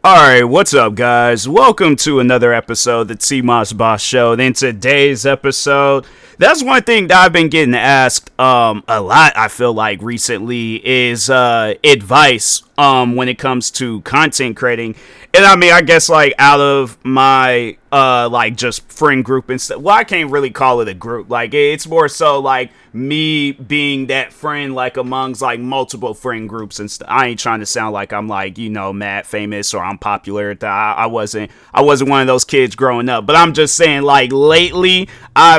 Alright, what's up, guys? Welcome to another episode of the TMossBoss show. And in today's episode, that's one thing that I've been getting asked a lot, I feel like, recently is advice when it comes to content creating. And I mean, I guess, like, out of my, just friend group and stuff. Well, I can't really call it a group. Like, it's more so, like, me being that friend, like, amongst, like, multiple friend groups and stuff. I ain't trying to sound like I'm, like, mad famous or I'm popular. I wasn't one of those kids growing up. But I'm just saying, like, lately, I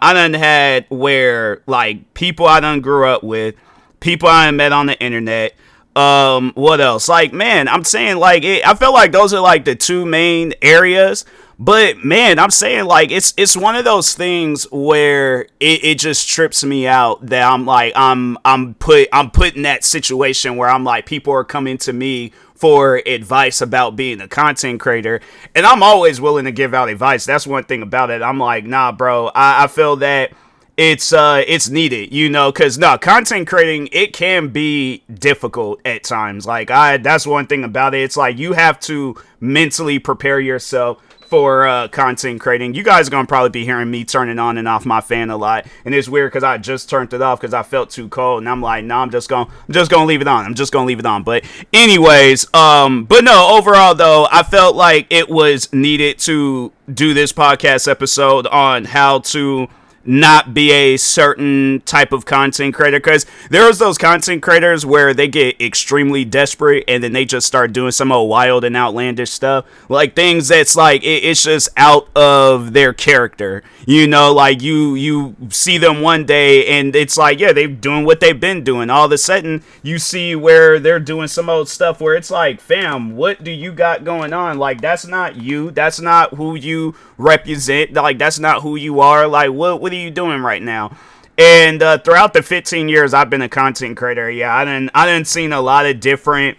done had where, like, people I done grew up with, people I done met on the internet. What else? Like, man, I'm saying, like, I feel like those are, like, the two main areas. But, man, I'm saying, like, it's one of those things where it just trips me out that I'm, like, I'm put in that situation where I'm, like, people are coming to me for advice about being a content creator. And I'm always willing to give out advice. That's one thing about it. I'm like, nah, bro, I feel that it's needed, because content creating, it can be difficult at times. Like, that's one thing about it. It's like you have to mentally prepare yourself for content creating. You guys are gonna probably be hearing me turning on and off my fan a lot, and it's weird because I just turned it off because I felt too cold, and I'm like, no, I'm just gonna leave it on. But anyways, but no, overall though, I felt like it was needed to do this podcast episode on how to not be a certain type of content creator, because there's those content creators where they get extremely desperate and then they just start doing some old wild and outlandish stuff, like things that's like it's just out of their character, like you see them one day and it's like, yeah, they're doing what they've been doing. All of a sudden you see where they're doing some old stuff where it's like, fam, what do you got going on? Like, that's not you, that's not who you represent, like that's not who you are. Like, what are you doing right now? And throughout the 15 years I've been a content creator, I done seen a lot of different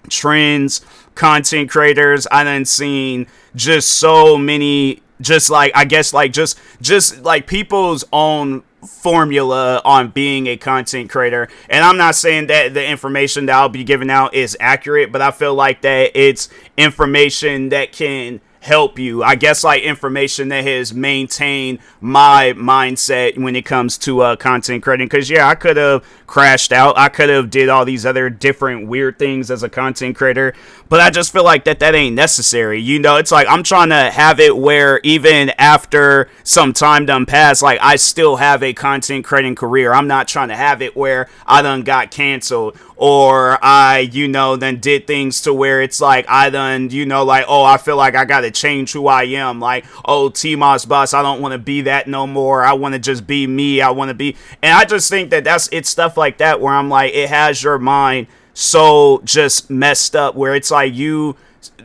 trends, content creators. I done seen just so many, just like, I guess, like just like people's own formula on being a content creator. And I'm not saying that the information that I'll be giving out is accurate, but I feel like that it's information that can help you. I guess, like, information that has maintained my mindset when it comes to content creating. Because, yeah, I could have crashed out. I could have did all these other different weird things as a content creator. But I just feel like that ain't necessary. It's like I'm trying to have it where even after some time done pass, like, I still have a content creating career. I'm not trying to have it where I done got canceled, or I, then did things to where it's like I done, like, oh, I feel like I gotta change who I am. Like, oh, TMossBoss, I don't want to be that no more. I want to just be me. I want to be, and I just think that it's stuff like that where I'm like, it has your mind so just messed up where it's like you,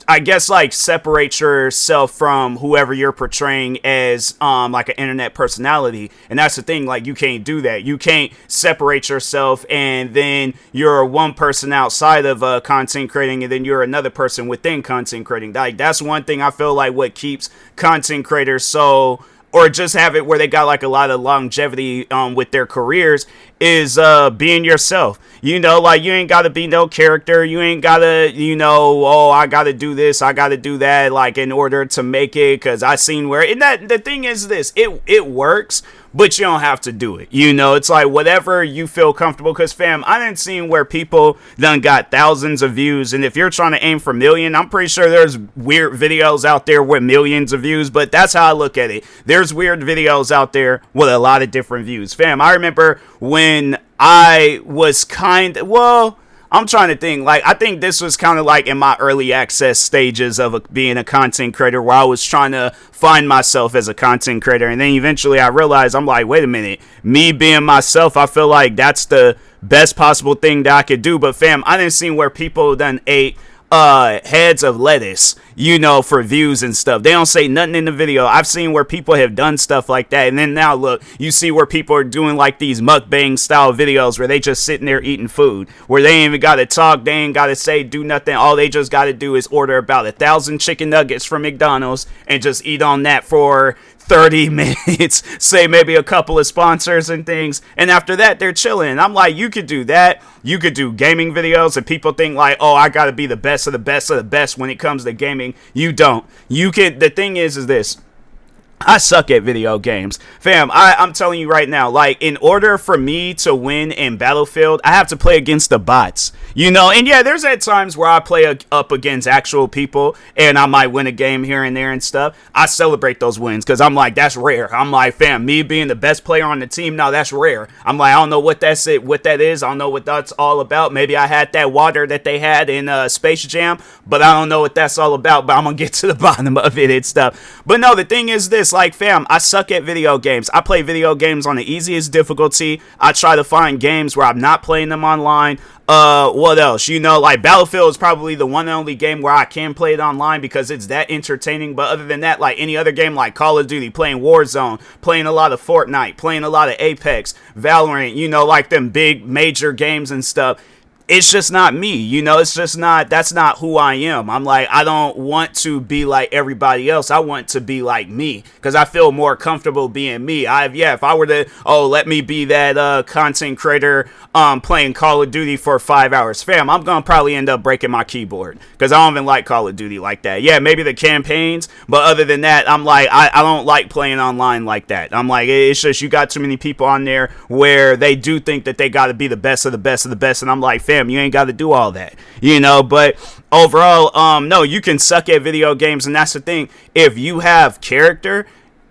I guess, like, separate yourself from whoever you're portraying as like an internet personality. And that's the thing, like, you can't do that. You can't separate yourself and then you're one person outside of content creating and then you're another person within content creating. Like, that's one thing I feel like what keeps content creators so, or just have it where they got like a lot of longevity with their careers, is being yourself. Like, you ain't gotta be no character. You ain't gotta, oh, I gotta do this, I gotta do that, like, in order to make it. Because I seen where, and that the thing is this, it works, but you don't have to do it. It's like whatever you feel comfortable. Because, fam, I didn't see where people done got thousands of views, and if you're trying to aim for million, I'm pretty sure there's weird videos out there with millions of views. But that's how I look at it. There's weird videos out there with a lot of different views. Fam, I remember when I was I'm trying to think, like, I think this was kind of like in my early access stages of being a content creator, where I was trying to find myself as a content creator. And then eventually I realized, I'm like, wait a minute, me being myself, I feel like that's the best possible thing that I could do. But, fam, I didn't see where people done ate heads of lettuce, for views and stuff. They don't say nothing in the video. I've seen where people have done stuff like that, and then now look, you see where people are doing like these mukbang style videos where they just sitting there eating food, where they ain't even gotta talk, they ain't gotta say, do nothing. All they just gotta do is order about 1,000 chicken nuggets from McDonald's and just eat on that for 30 minutes, say maybe a couple of sponsors and things, and after that they're chilling. I'm like, you could do that. You could do gaming videos, and people think like, oh, I gotta be the best of the best of the best when it comes to gaming. You don't. You can. The thing is this. I suck at video games. Fam, I'm telling you right now, like, in order for me to win in Battlefield, I have to play against the bots, and yeah, there's at times where I play up against actual people, and I might win a game here and there and stuff. I celebrate those wins, because I'm like, that's rare. I'm like, fam, me being the best player on the team, no, that's rare. I'm like, I don't know what that is. I don't know what that's all about. Maybe I had that water that they had in Space Jam, but I don't know what that's all about, but I'm gonna get to the bottom of it and stuff. But no, the thing is this, like, fam, I suck at video games. I play video games on the easiest difficulty. I try to find games where I'm not playing them online. What else? Like, Battlefield is probably the one and only game where I can play it online because it's that entertaining. But other than that, like any other game like Call of Duty, playing Warzone, playing a lot of Fortnite, playing a lot of Apex, Valorant, like them big major games and stuff, it's just not me, it's just not, that's not who I am. I'm like, I don't want to be like everybody else. I want to be like me, because I feel more comfortable being me. If I were to, let me be that content creator playing Call of Duty for 5 hours, fam, I'm gonna probably end up breaking my keyboard, because I don't even like Call of Duty like that. Yeah, maybe the campaigns, but other than that, I'm like, I don't like playing online like that. I'm like, it's just, you got too many people on there where they do think that they gotta be the best of the best of the best, and I'm like, fam, you ain't got to do all that, but overall, no, you can suck at video games, and that's the thing. If you have character,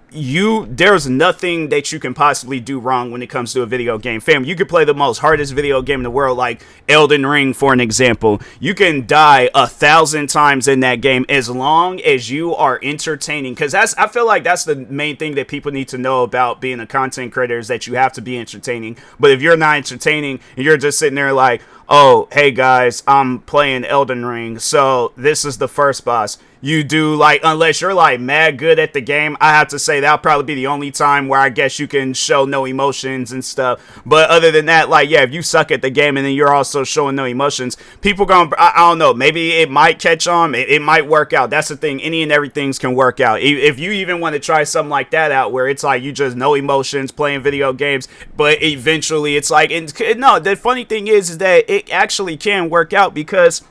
there's nothing that you can possibly do wrong when it comes to a video game. Fam, you could play the most hardest video game in the world, like Elden Ring, for an example. You can die 1,000 times in that game as long as you are entertaining, because I feel like that's the main thing that people need to know about being a content creator, is that you have to be entertaining. But if you're not entertaining and you're just sitting there like, oh, hey guys, I'm playing Elden Ring, so this is the first boss. You do, like, unless you're like mad good at the game, I have to say that'll probably be the only time where I guess you can show no emotions and stuff. But other than that, like, yeah, if you suck at the game and then you're also showing no emotions, people gonna, I don't know, maybe it might catch on, it might work out. That's the thing, any and everything's can work out. If you even want to try something like that out, where it's like you just no emotions playing video games, but eventually it's like, no, the funny thing is that it actually can work out, because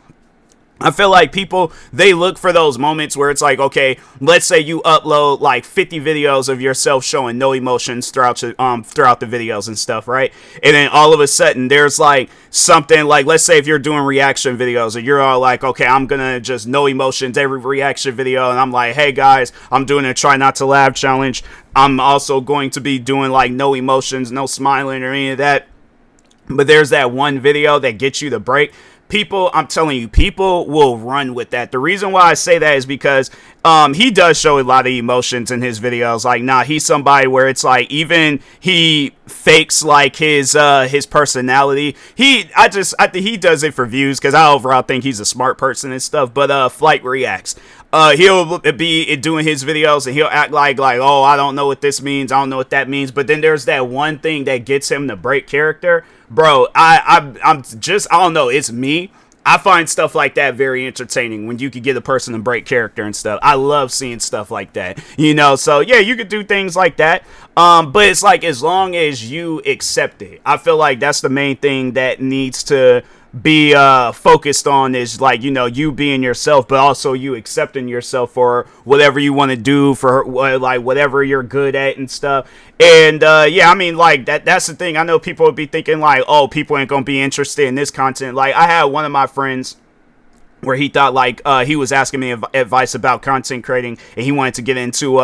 I feel like people, they look for those moments where it's like, okay, let's say you upload like 50 videos of yourself showing no emotions throughout the videos and stuff, right? And then all of a sudden there's like something like, let's say if you're doing reaction videos and you're all like, okay, I'm gonna just no emotions every reaction video, and I'm like, hey guys, I'm doing a try not to laugh challenge. I'm also going to be doing like no emotions, no smiling or any of that. But there's that one video that gets you the break. People, I'm telling you, people will run with that. The reason why I say that is because he does show a lot of emotions in his videos. Like, nah, he's somebody where it's like, even he fakes like his personality. I think he does it for views, because I overall think he's a smart person and stuff. But Flight reacts. He'll be doing his videos and he'll act like, oh, I don't know what this means, I don't know what that means. But then there's that one thing that gets him to break character. Bro, I'm just, I don't know, it's me. I find stuff like that very entertaining, when you could get a person to break character and stuff. I love seeing stuff like that, so yeah, you could do things like that. But it's like, as long as you accept it, I feel like that's the main thing that needs to be focused on, is like, you being yourself, but also you accepting yourself for whatever you want to do, for like whatever you're good at and stuff. And yeah, I mean, like, that's the thing. I know people would be thinking like, oh, people ain't gonna be interested in this content. Like, I had one of my friends where he thought like he was asking me advice about content creating, and he wanted to get into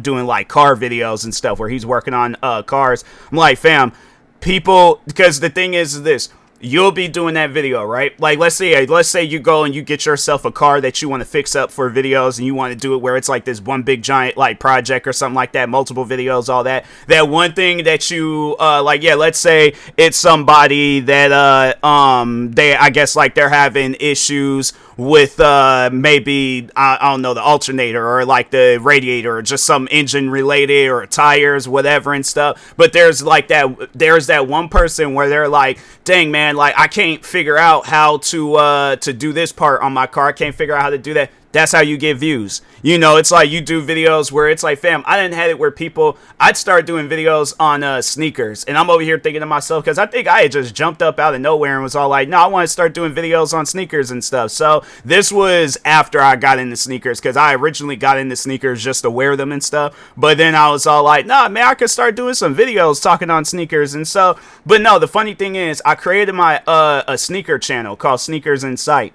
doing like car videos and stuff, where he's working on cars. I'm like, fam, people, because the thing is this, you'll be doing that video, right? Like, let's say you go and you get yourself a car that you want to fix up for videos, and you want to do it where it's like this one big giant like project or something like that, multiple videos, all that. That one thing that you like, yeah, let's say it's somebody that I guess like they're having issues with maybe I don't know, the alternator or like the radiator or just some engine related or tires, whatever and stuff. But there's that one person where they're like, dang man, like I can't figure out how to do this part on my car. I can't figure out how to do that. That's how you get views. You know, it's like you do videos where it's like, fam, I didn't have it where I'd start doing videos on sneakers. And I'm over here thinking to myself, because I think I had just jumped up out of nowhere and was all like, no, I want to start doing videos on sneakers and stuff. So this was after I got into sneakers, because I originally got into sneakers just to wear them and stuff. But then I was all like, nah, man, I could start doing some videos talking on sneakers. And so, but no, the funny thing is I created my a sneaker channel called Sneakers in Sight.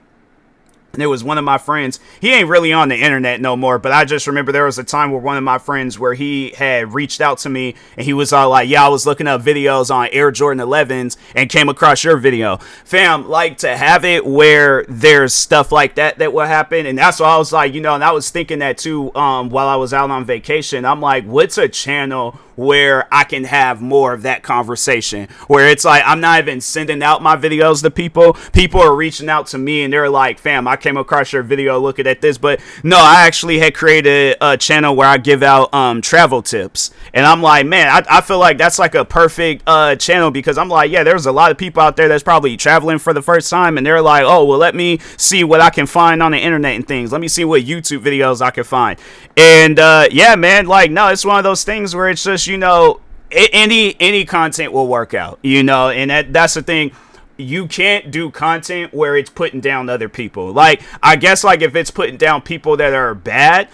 There was one of my friends, he ain't really on the internet no more, but I just remember there was a time where one of my friends where he had reached out to me and he was all like, yeah, I was looking up videos on Air Jordan 11s and came across your video. Fam, like to have it where there's stuff like that will happen. And that's why I was like, you know, and I was thinking that too while I was out on vacation. I'm like, what's a channel where I can have more of that conversation, where it's like I'm not even sending out my videos to people are reaching out to me and they're like, fam, I came across your video looking at this. But no, I actually had created a channel where I give out travel tips, and I'm like, man, I feel like that's like a perfect channel, because I'm like, yeah, there's a lot of people out there that's probably traveling for the first time and they're like, oh well, let me see what I can find on the internet and things, let me see what YouTube videos I can find. And yeah, man, like, no, it's one of those things where it's just, you know, any content will work out, you know, and that's the thing. You can't do content where it's putting down other people. Like, I guess, like, if it's putting down people that are bad,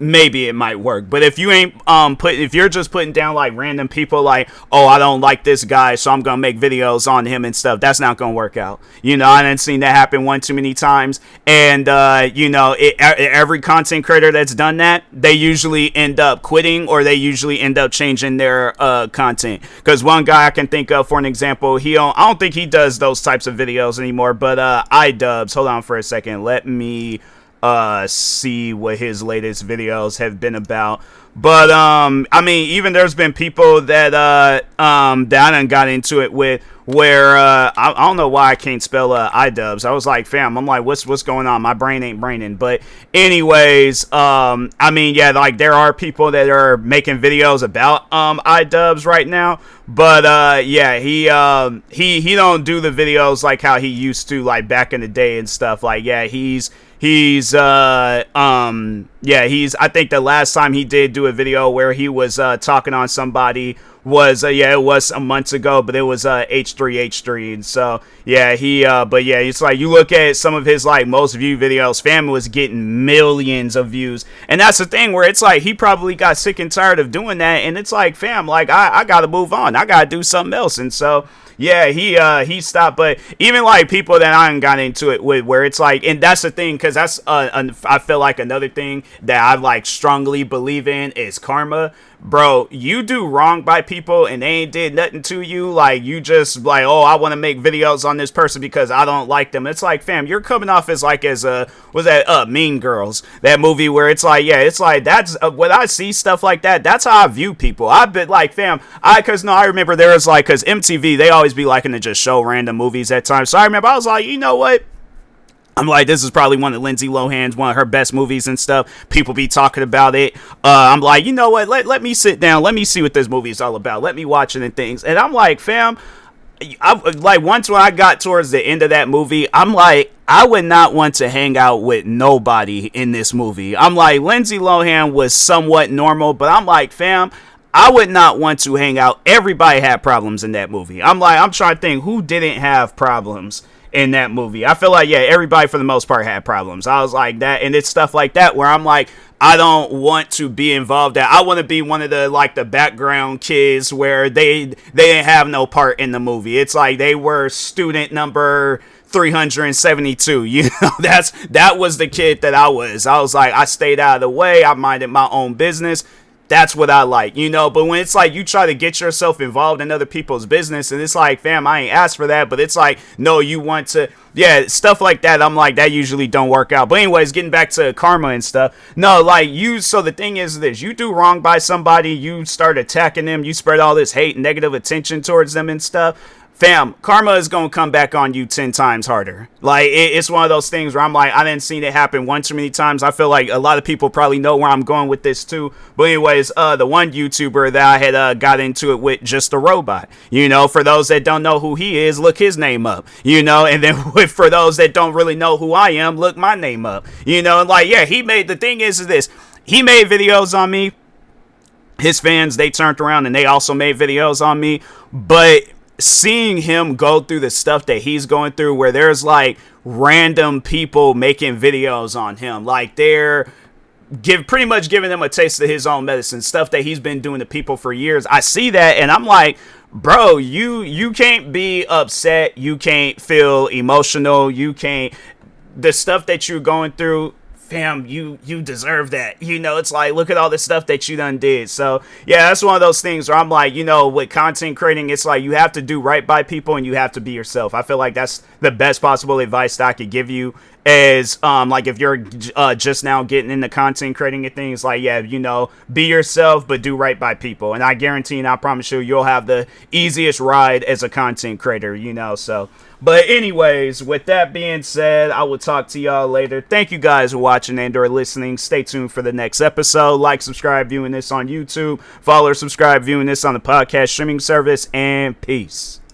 maybe it might work. But if you ain't if you're just putting down like random people, like, oh, I don't like this guy, so I'm gonna make videos on him and stuff, that's not gonna work out. You know, I done seen that happen one too many times. And you know, every content creator that's done that, they usually end up quitting, or they usually end up changing their content. Because one guy I can think of, for an example, I don't think he does those types of videos anymore, but iDubbbz, hold on for a second, let me see what his latest videos have been about. But I mean, even there's been people that that I done got into it with, where I don't know why I can't spell iDubbbz. I was like, fam, I'm like, what's going on? My brain ain't braining. But anyways, I mean, yeah, like there are people that are making videos about iDubbbz right now. But yeah, he don't do the videos like how he used to, like back in the day and stuff. Like, yeah, I think the last time he did do a video where he was talking on somebody was it was some months ago, but it was H3H3. And so yeah, but yeah, it's like you look at some of his like most viewed videos, fam was getting millions of views. And that's the thing, where it's like he probably got sick and tired of doing that, and it's like, fam, like I gotta move on, I gotta do something else. And so yeah, he stopped. But even like people that I ain't got into it with, where it's like, and that's the thing, because that's I feel like another thing that I like strongly believe in is karma. Bro, you do wrong by people and they ain't did nothing to you, like you just like, oh, I want to make videos on this person because I don't like them. It's like, fam, you're coming off as like, was that Mean Girls, that movie, where it's like, yeah, it's like, that's when I see stuff like that, that's how I view people. I've been like, fam, I remember there was like, because MTV, they always be liking to just show random movies at times. So I remember I was like, you know what, I'm like, this is probably one of Lindsay Lohan's, one of her best movies and stuff. People be talking about it. I'm like, you know what? Let me sit down. Let me see what this movie is all about. Let me watch it and things. And I'm like, fam, like once when I got towards the end of that movie, I'm like, I would not want to hang out with nobody in this movie. I'm like, Lindsay Lohan was somewhat normal, but I'm like, fam, I would not want to hang out. Everybody had problems in that movie. I'm like, I'm trying to think who didn't have problems in that movie. I feel like, yeah, everybody for the most part had problems. I was like that, and it's stuff like that where I'm like, I don't want to be involved in. I want to be one of the like the background kids where they didn't have no part in the movie. It's like they were student number 372. You know, that was the kid that I was. I was like, I stayed out of the way. I minded my own business. That's what I like, you know. But when it's like you try to get yourself involved in other people's business, and it's like, fam, I ain't asked for that, but it's like, no, you want to, yeah, stuff like that. I'm like, that usually don't work out. But anyways, getting back to karma and stuff, no, like so the thing is this, you do wrong by somebody, you start attacking them, you spread all this hate and negative attention towards them and stuff. fam, karma is gonna come back on you 10 times harder. Like, it's one of those things where I'm like, I didn't see it happen one too many times. I feel like a lot of people probably know where I'm going with this too. But anyways, the one YouTuber that I had got into it with, Just a Robot. You know, for those that don't know who he is, look his name up. You know, and then for those that don't really know who I am, look my name up. You know, and like, yeah, the thing is this. He made videos on me. His fans, they turned around and they also made videos on me. But seeing him go through the stuff that he's going through, where there's like random people making videos on him, like they're pretty much giving him a taste of his own medicine, stuff that he's been doing to people for years. I see that and I'm like, bro, you can't be upset, you can't feel emotional, you can't, the stuff that you're going through, fam, you deserve that. You know, it's like, look at all the stuff that you done did. So yeah, that's one of those things where I'm like, you know, with content creating, it's like you have to do right by people and you have to be yourself. I feel like that's the best possible advice that I could give you. Is like, if you're just now getting into content creating and things, like, yeah, you know, be yourself but do right by people, and I guarantee and I promise you'll have the easiest ride as a content creator, you know. So but anyways, with that being said, I will talk to y'all later. Thank you guys for watching and or listening. Stay tuned for the next episode. Like, subscribe, viewing this on YouTube. Follow or subscribe, viewing this on the podcast streaming service. And peace.